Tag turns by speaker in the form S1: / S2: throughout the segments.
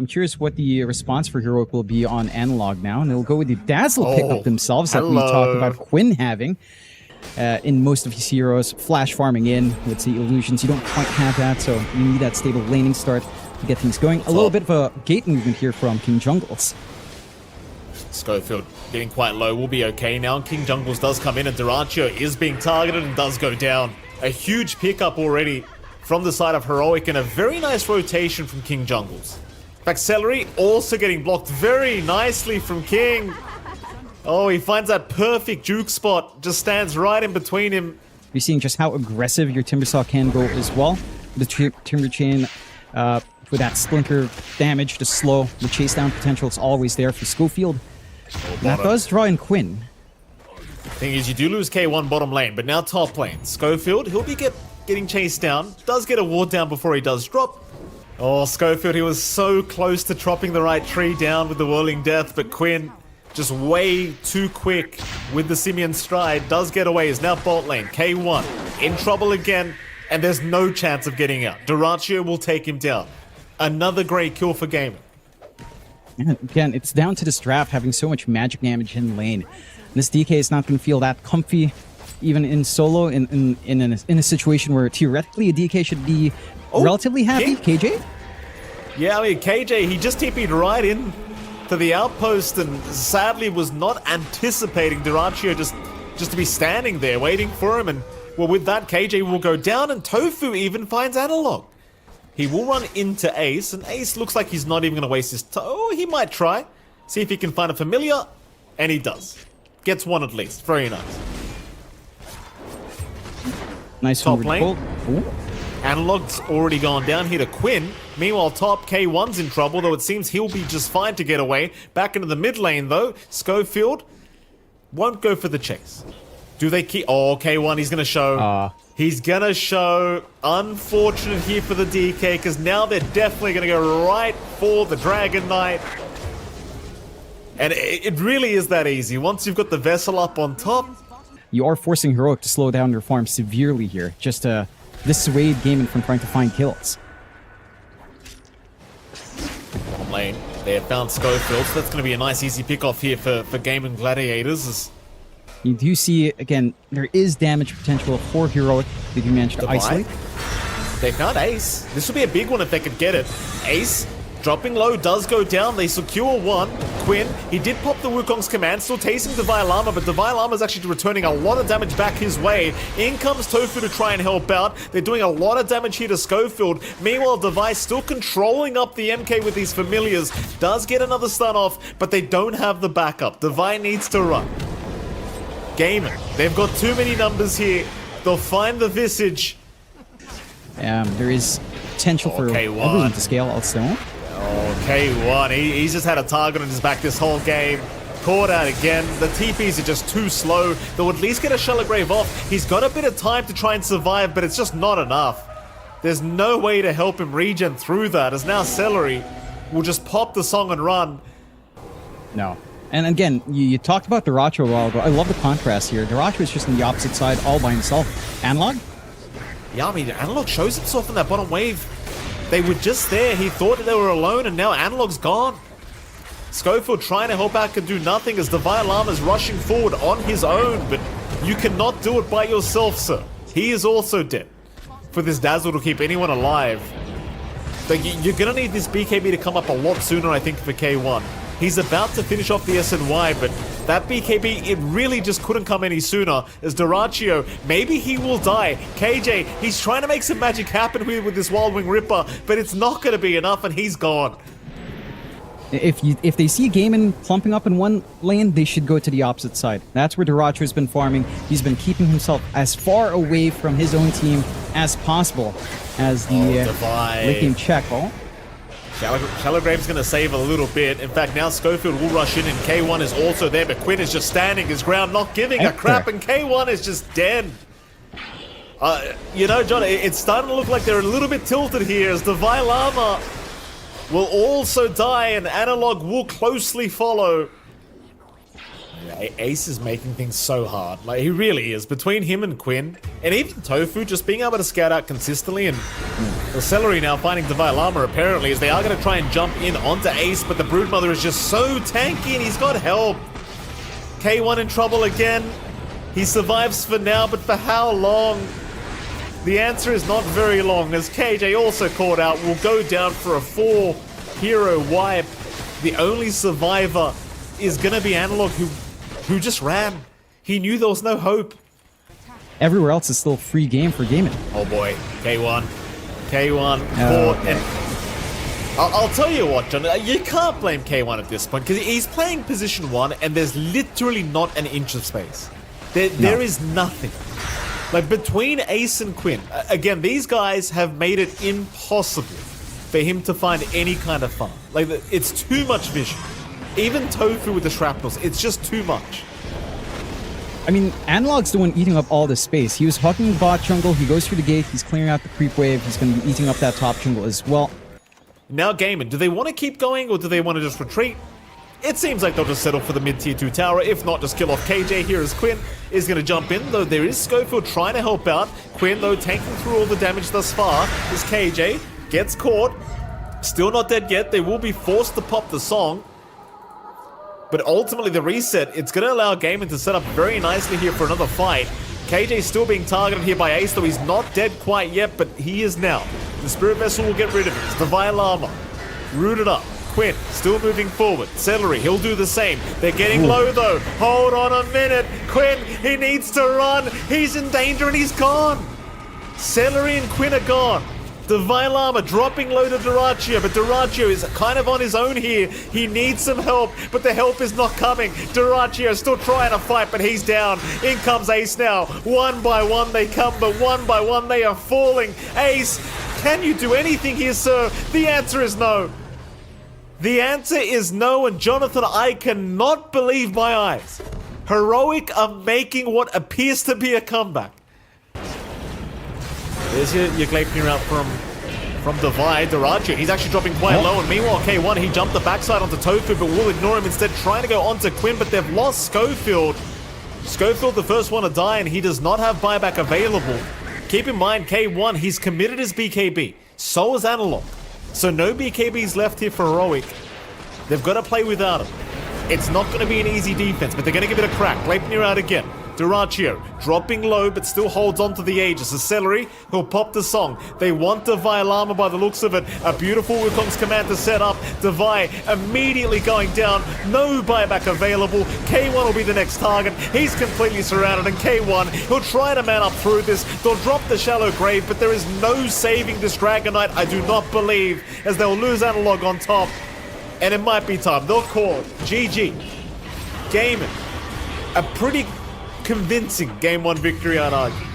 S1: I'm curious what the response for Heroic will be on Analog now, and they'll go with the Dazzle pickup themselves that we talked about Quinn having in most of his heroes. Flash farming in with the illusions. You don't quite have that, so you need that stable laning start to get things going. A little bit of a gate movement here from King Jungles.
S2: Schofield getting quite low, will be okay now. King Jungles does come in and Dyrachyo is being targeted and does go down. A huge pickup already from the side of Heroic and a very nice rotation from King Jungles. In fact, Celery also getting blocked very nicely from King. Oh, he finds that perfect juke spot, just stands right in between him.
S1: You're seeing just how aggressive your Timbersaw can go as well. The Timber Chain with that splinter damage to slow. The chase down potential is always there for Schofield. That does draw in Quinn.
S2: Thing is, you do lose K1 bottom lane, but now top lane. Schofield, he'll be getting chased down. Does get a ward down before he does drop. Oh, Schofield, he was so close to dropping the right tree down with the Whirling Death, but Quinn, just way too quick with the Simian Stride, does get away. Is now bot lane. K1 in trouble again, and there's no chance of getting out. Dyrachyo will take him down. Another great kill for GAIMIN.
S1: And again, it's down to this draft having so much magic damage in lane. This DK is not going to feel that comfy, even in solo, in a situation where theoretically a DK should be relatively happy. KJ?
S2: Yeah, I mean, KJ, he just TP'd right in to the outpost and sadly was not anticipating Dyrachyo just to be standing there waiting for him. And well, with that, KJ will go down and Tofu even finds Analog. He will run into Ace, and Ace looks like he's not even going to waste his he might try. See if he can find a familiar, and he does. Gets one at least. Very nice.
S1: Nice
S2: top lane. Analog's already gone down here to Quinn. Meanwhile, top K1's in trouble, though it seems he'll be just fine to get away. Back into the mid lane, though. Schofield won't go for the chase. Do they keep... Oh, K1, he's going to show... He's gonna show. Unfortunate here for the DK, because now they're definitely gonna go right for the Dragon Knight. And it really is that easy. Once you've got the vessel up on top.
S1: You are forcing Heroic to slow down your farm severely here, just to dissuade GAIMIN from trying to find kills.
S2: Bottom lane, they have found Schofield, so that's gonna be a nice easy pick off here for GAIMIN Gladiators.
S1: You do see, again, there is damage potential for Heroic that you managed to isolate.
S2: They found Ace. This would be a big one if they could get it. Ace, dropping low, does go down. They secure one. Quinn, he did pop the Wukong's command, still tasting Divine Llama, but Divine Llama is actually returning a lot of damage back his way. In comes Tofu to try and help out. They're doing a lot of damage here to Schofield. Meanwhile, Device still controlling up the MK with these familiars. Does get another stun off, but they don't have the backup. Divine needs to run. GAIMIN, they've got too many numbers here. They'll find the Visage.
S1: There is potential for everyone to scale also.
S2: Oh, K1, he's just had a target on his back this whole game. Caught out again. The TPs are just too slow. They'll at least get a Shallow off. He's got a bit of time to try and survive, but it's just not enough. There's no way to help him regen through that, as now Celery will just pop the song and run.
S1: No. And again, you talked about Dyrachyo a while ago. I love the contrast here. Dyrachyo is just on the opposite side all by himself. Analog?
S2: Yeah, I mean, Analog shows himself in that bottom wave. They were just there. He thought that they were alone, and now Analog's gone. Schofield trying to help out can do nothing as Divine Llama's rushing forward on his own, but you cannot do it by yourself, sir. He is also dead. For this Dazzle to keep anyone alive. Like, you're going to need this BKB to come up a lot sooner, I think, for K1. He's about to finish off the SNY, but that BKB, it really just couldn't come any sooner. As Dyrachyo, maybe he will die. KJ, he's trying to make some magic happen with this Wild Wing Ripper, but it's not going to be enough, and he's gone.
S1: If they see GAIMIN clumping up in one lane, they should go to the opposite side. That's where Dyrachyo's been farming. He's been keeping himself as far away from his own team as possible as the Lithium check.
S2: Shallowgrave's going to save a little bit. In fact, now Schofield will rush in, and K1 is also there, but Quinn is just standing his ground, not giving a crap, and K1 is just dead. You know, John, it's starting to look like they're a little bit tilted here, as Divine Llama will also die, and Analog will closely follow. Yeah, Ace is making things so hard. Like, he really is. Between him and Quinn, and even Tofu, just being able to scout out consistently, and the Celery now finding Divine Llama, apparently, as they are going to try and jump in onto Ace, but the Broodmother is just so tanky, and he's got help. K1 in trouble again. He survives for now, but for how long? The answer is not very long, as KJ also caught out, will go down for a 4-hero wipe. The only survivor is going to be Analog, who just ran. He knew there was no hope.
S1: Everywhere else is still free game for GAIMIN.
S2: Oh boy, K1 caught, and I'll tell you what, John, you can't blame K1 at this point, because he's playing position 1, and there's literally not an inch of space. There is nothing. Like, between Ace and Quinn, again, these guys have made it impossible for him to find any kind of fun. Like, it's too much vision. Even Tofu with the shrapnels, it's just too much.
S1: I mean, Analog's the one eating up all the space. He was hugging the bot jungle, he goes through the gate, he's clearing out the creep wave, he's going to be eating up that top jungle as well.
S2: Now GAIMIN, do they want to keep going, or do they want to just retreat? It seems like they'll just settle for the mid-tier 2 tower, if not just kill off KJ here, as Quinn is going to jump in, though there is Schofield trying to help out. Quinn, though, tanking through all the damage thus far, as KJ gets caught. Still not dead yet. They will be forced to pop the song. But ultimately, the reset, it's going to allow GAIMIN to set up very nicely here for another fight. KJ still being targeted here by Ace, though he's not dead quite yet, but he is now. The Spirit Vessel will get rid of it. It's Divine Llama. Rooted up. Quinn still moving forward. Celery, he'll do the same. They're getting low though. Hold on a minute. Quinn, he needs to run. He's in danger and he's gone. Celery and Quinn are gone. Divine Llama dropping low to Duraccio, but Duraccio is kind of on his own here. He needs some help, but the help is not coming. Duraccio still trying to fight, but he's down. In comes Ace now. One by one they come, but one by one they are falling. Ace, can you do anything here, sir? The answer is no. The answer is no, and Jonathan, I cannot believe my eyes. Heroic are making what appears to be a comeback. There's your Gleipnir out from Divide. Duraccio, he's actually dropping quite low, and meanwhile K1, he jumped the backside onto Tofu, but will ignore him instead, trying to go onto Quinn, but they've lost Schofield. Schofield, the first one to die, and he does not have buyback available. Keep in mind, K1, he's committed his BKB. So is Analog. So no BKBs left here for Heroic. They've got to play without him. It's not going to be an easy defense, but they're going to give it a crack. Gleipnir out again. Duraccio dropping low, but still holds on to the Aegis. A Celery, he'll pop the song. They want Divine Llama by the looks of it. A beautiful Wukong's command to set up. Divine immediately going down. No buyback available. K1 will be the next target. He's completely surrounded, and K1, he'll try to man up through this. They'll drop the shallow grave, but there is no saving this Dragon Knight, I do not believe, as they'll lose Analog on top. And it might be time. They'll call GG. GAIMIN. A pretty convincing Game 1 victory, I'd argue.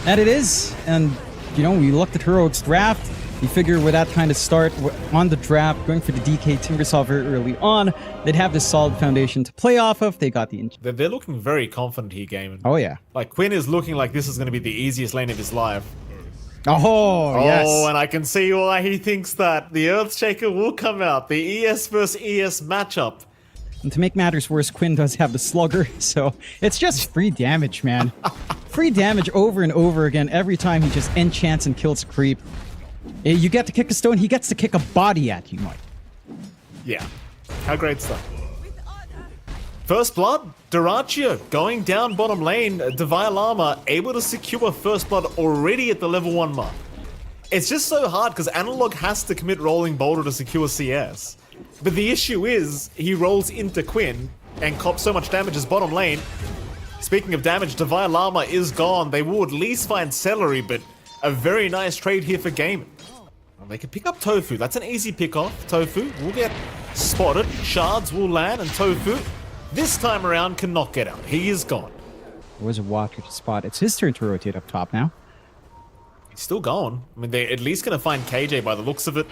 S1: And it is. And, you know, we looked at Heroic's draft. You figure with that kind of start on the draft, going for the DK Timbersaw very early on, they'd have this solid foundation to play off of. They got the...
S2: They're looking very confident here, GAIMIN.
S1: Oh, yeah.
S2: Like, Quinn is looking like this is going to be the easiest lane of his life.
S1: Oh, yes.
S2: Oh, and I can see why he thinks that. The Earthshaker will come out. The ES versus ES matchup.
S1: And to make matters worse, Quinn does have the Slugger, so it's just free damage, man. Free damage over and over again every time he just enchants and kills a creep. You get to kick a stone, he gets to kick a body at you, Mike.
S2: Yeah. How great's that? First blood, Duraccio going down bottom lane. Divine Llama able to secure first blood already at the level 1 mark. It's just so hard because Analog has to commit rolling boulder to secure CS. But the issue is, he rolls into Quinn and cops so much damage as bottom lane. Speaking of damage, Divine Llama is gone. They will at least find Celery, but a very nice trade here for GAIMIN. Well, they can pick up Tofu. That's an easy pick off. Tofu will get spotted. Shards will land, and Tofu, this time around, cannot get out. He is gone.
S1: There was a walker to spot. It's his turn to rotate up top now.
S2: He's still gone. I mean, they're at least going to find KJ by the looks of it.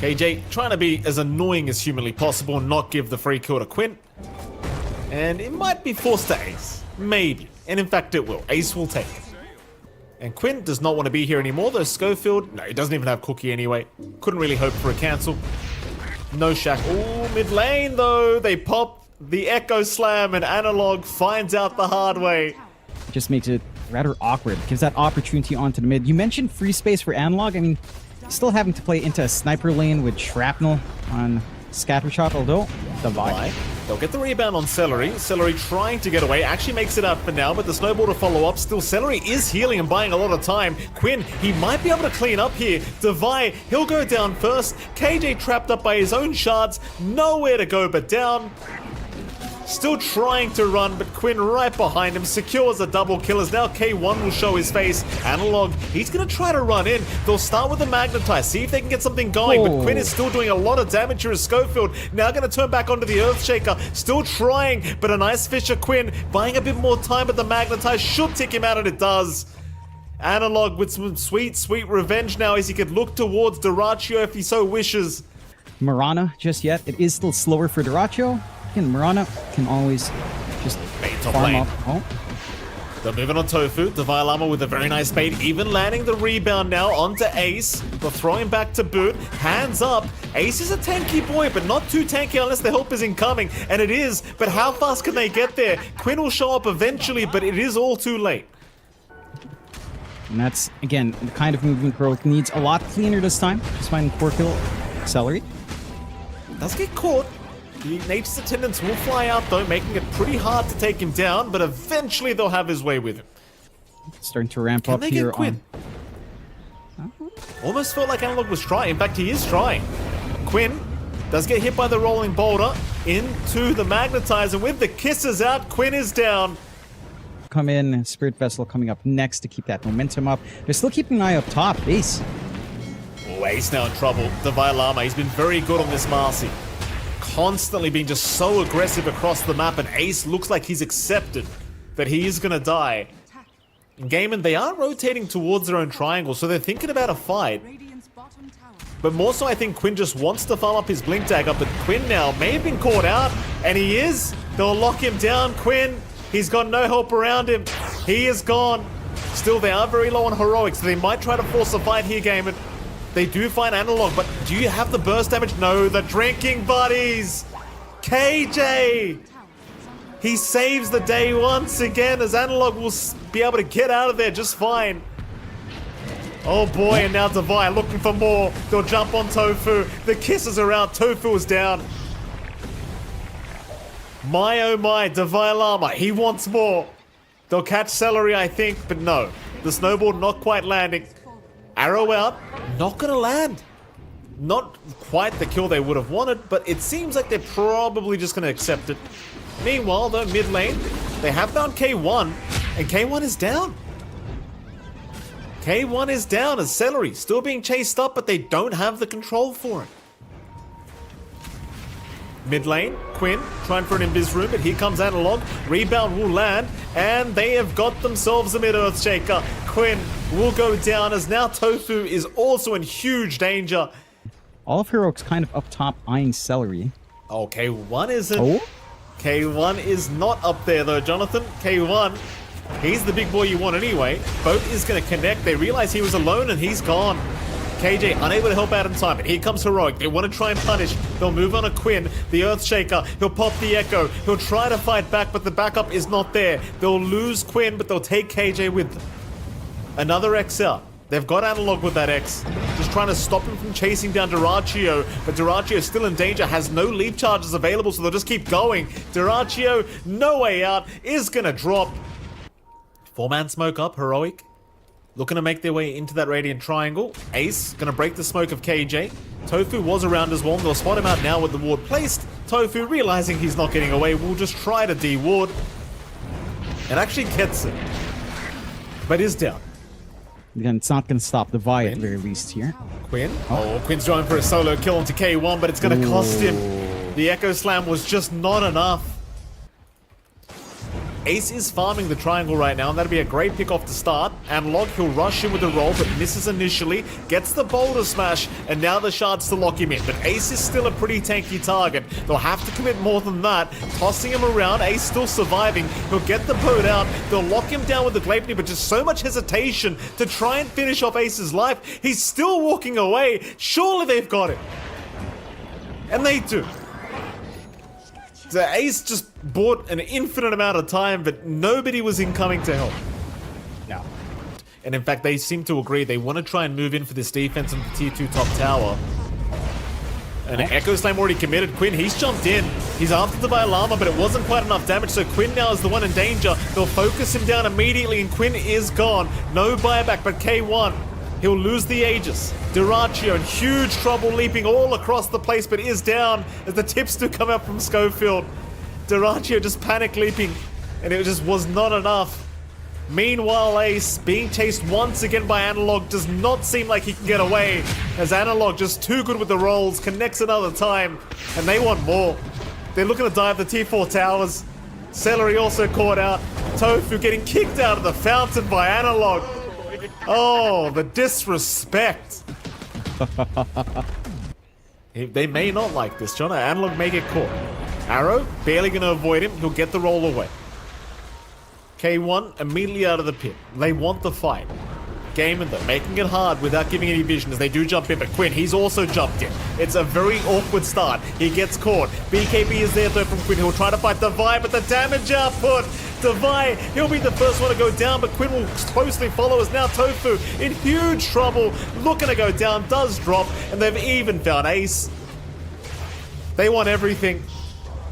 S2: KJ trying to be as annoying as humanly possible and not give the free kill to Quinn. And it might be forced to Ace. Maybe. And in fact it will. Ace will take it. And Quinn does not want to be here anymore, though Schofield, no, he doesn't even have Cookie anyway. Couldn't really hope for a cancel. No Shack. Ooh, mid lane though. They pop The Echo Slam, and Analog finds out the hard way.
S1: Just makes it rather awkward. Gives that opportunity onto the mid. You mentioned free space for Analog. I mean, still having to play into a sniper lane with Shrapnel on Scattershot, although Divide.
S2: They'll get the rebound on Celery. Celery trying to get away. Actually makes it out for now, but the snowball to follow up. Still, Celery is healing and buying a lot of time. Quinn, he might be able to clean up here. Divide, he'll go down first. KJ trapped up by his own shards. Nowhere to go but down. Still trying to run, but Quinn right behind him secures a double kill as now K1 will show his face. Analog, he's going to try to run in. They'll start with the Magnetize, see if they can get something going, but Quinn is still doing a lot of damage here as Schofield. Now going to turn back onto the Earthshaker, still trying, but a nice Fisher Quinn, buying a bit more time, but the Magnetize should tick him out, and it does. Analog with some sweet, sweet revenge now as he could look towards Dyrachyo if he so wishes.
S1: Marana, just yet. It is still slower for Dyrachyo. Again, Marana can always just farm up. Oh.
S2: They're moving on Tofu. Devilama with a very nice bait, even landing the rebound now onto Ace. They'll throw him back to boot. Hands up. Ace is a tanky boy, but not too tanky unless the help is incoming. And it is, but how fast can they get there? Quinn will show up eventually, but it is all too late.
S1: And that's, again, the kind of movement growth needs a lot cleaner this time. Just finding 4 kill Celery.
S2: Does get caught. The Nature's Attendants will fly out though, making it pretty hard to take him down, but eventually they'll have his way with him.
S1: Starting to ramp up
S2: Can they
S1: here
S2: get Quinn? Almost felt like Analog was trying. In fact, he is trying. Quinn does get hit by the rolling boulder into the Magnetizer. With the kisses out, Quinn is down.
S1: Come in, Spirit Vessel coming up next to keep that momentum up. They're still keeping an eye up top. Ace.
S2: Oh, Ace now in trouble. Devilama, he's been very good on this Marcy. Constantly being just so aggressive across the map, and Ace looks like he's accepted that he is gonna die. GAIMIN, they are rotating towards their own triangle, so they're thinking about a fight. But more so, I think Quinn just wants to farm up his Blink Dagger, but Quinn now may have been caught out, and he is. They'll lock him down. Quinn, he's got no help around him. He is gone. Still, they are very low on heroics, so they might try to force a fight here, GAIMIN. They do find Analog, but do you have the burst damage? No, the drinking buddies. KJ. He saves the day once again as Analog will be able to get out of there just fine. Oh boy, and now Divide looking for more. They'll jump on Tofu. The kisses are out. Tofu is down. My oh my, Devilama, he wants more. They'll catch Celery, I think, but no. The snowball not quite landing. Arrow out, not gonna land. Not quite the kill they would have wanted, but it seems like they're probably just gonna accept it. Meanwhile, though, mid lane, they have found K1, and K1 is down. K1 is down as Celery, still being chased up, but they don't have the control for it. Mid lane, Quinn trying for an Invis room, but here comes Analog. Rebound will land, and they have got themselves a mid Earthshaker. Quinn will go down as now Tofu is also in huge danger.
S1: All of Heroics kind of up top eyeing Celery.
S2: Oh, K1 isn't.
S1: Oh?
S2: K1 is not up there though, Jonathan. K1, he's the big boy you want anyway. Boat is going to connect. They realize he was alone and he's gone. KJ unable to help out in time, but here comes Heroic. They want to try and punish. They'll move on to Quinn, the Earthshaker. He'll pop the Echo. He'll try to fight back, but the backup is not there. They'll lose Quinn, but they'll take KJ with them. Another X out. They've got Analog with that X. Just trying to stop him from chasing down Dyrachyo, but Dyrachyo is still in danger, has no leap charges available, so they'll just keep going. Dyrachyo, no way out, is gonna drop. 4-man smoke up, Heroic. Looking to make their way into that Radiant Triangle. Ace, gonna break the smoke of KJ. Tofu was around as well, and they'll spot him out now with the ward placed. Tofu, realizing he's not getting away, will just try to de-ward. And actually gets it. But is down.
S1: Again, it's not going to stop Divide at the very least here.
S2: Quinn. Oh, Quinn's going for a solo kill onto K1, but it's going to cost him. The Echo Slam was just not enough. Ace is farming the triangle right now, and that'll be a great pick off to start. Analog, he'll rush in with the roll, but misses initially. Gets the boulder smash, and now the shards to lock him in. But Ace is still a pretty tanky target. They'll have to commit more than that. Tossing him around, Ace still surviving. He'll get the boat out. They'll lock him down with the Gleipnir, but just so much hesitation to try and finish off Ace's life. He's still walking away. Surely they've got him. And they do. The Ace just bought an infinite amount of time, but nobody was incoming to help.
S1: No.
S2: And in fact, they seem to agree. They want to try and move in for this defense on the tier 2 top tower. And Echo Slam already committed. Quinn, he's jumped in. He's after the Llama, but it wasn't quite enough damage, so Quinn now is the one in danger. They'll focus him down immediately, and Quinn is gone. No buyback, but K1, he'll lose the Aegis. Duraccio in huge trouble, leaping all across the place, but is down as the tips do come up from Schofield. Duraccio just panic leaping, and it just was not enough. Meanwhile, Ace, being chased once again by Analog, does not seem like he can get away, as Analog, just too good with the rolls, connects another time, and they want more. They're looking to dive the T4 towers. Celery also caught out. Tofu getting kicked out of the fountain by Analog. Oh, the disrespect. They may not like this, John. Analog may get caught. Arrow, barely going to avoid him. He'll get the roll away. K1 immediately out of the pit. They want the fight. GAIMIN though, making it hard without giving any vision as they do jump in, but Quinn, he's also jumped in. It's a very awkward start. He gets caught. BKB is there though from Quinn. He'll try to fight Devi, but the damage output. Devi, he'll be the first one to go down, but Quinn will closely follow as now Tofu in huge trouble. Looking to go down, does drop, and they've even found Ace. They want everything.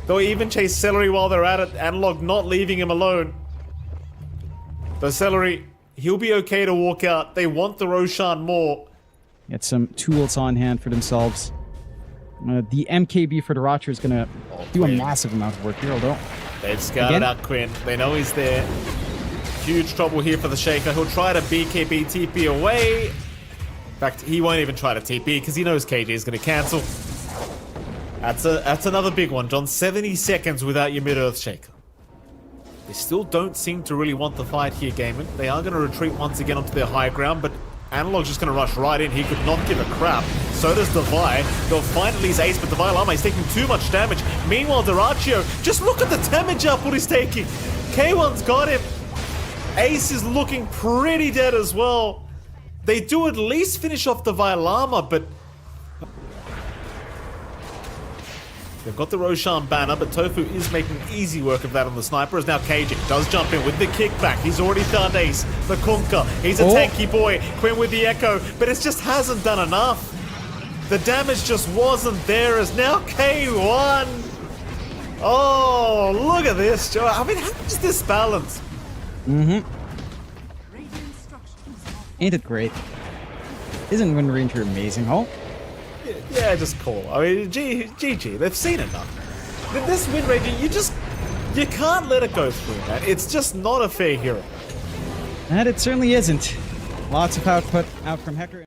S2: They'll even chase Celery while they're at it. Analog not leaving him alone. The Celery, he'll be okay to walk out. They want the Roshan more.
S1: Get some tools on hand for themselves. The MKB for Duraccio is going to do a massive amount of work here, although.
S2: They've scouted out Quinn. They know he's there. Huge trouble here for the Shaker. He'll try to BKB TP away. In fact, he won't even try to TP because he knows KJ is going to cancel. That's another big one, John. 70 seconds without your mid-earth Shaker. They still don't seem to really want the fight here, GAIMIN. They are going to retreat once again onto their high ground, but Analog's just going to rush right in. He could not give a crap. So does Devi. They'll find at least Ace, but Devi Lama is taking too much damage. Meanwhile, Duraccio, just look at the damage output he's taking. K1's got him. Ace is looking pretty dead as well. They do at least finish off Devi Lama, but they've got the Roshan banner, but Tofu is making easy work of that on the sniper, as now KJ does jump in with the kickback. He's already found Ace, the Kunkka. He's a tanky boy. Quinn with the Echo, but it just hasn't done enough. The damage just wasn't there, as now K1. Oh, look at this, Joe. I mean, how is this balance?
S1: Ain't it great? Isn't Wind Ranger amazing, huh?
S2: Yeah, just cool. I mean, GG, they've seen enough. This Wind Ranger, you can't let it go through, man. It's just not a fair hero.
S1: And it certainly isn't. Lots of output out from Hector.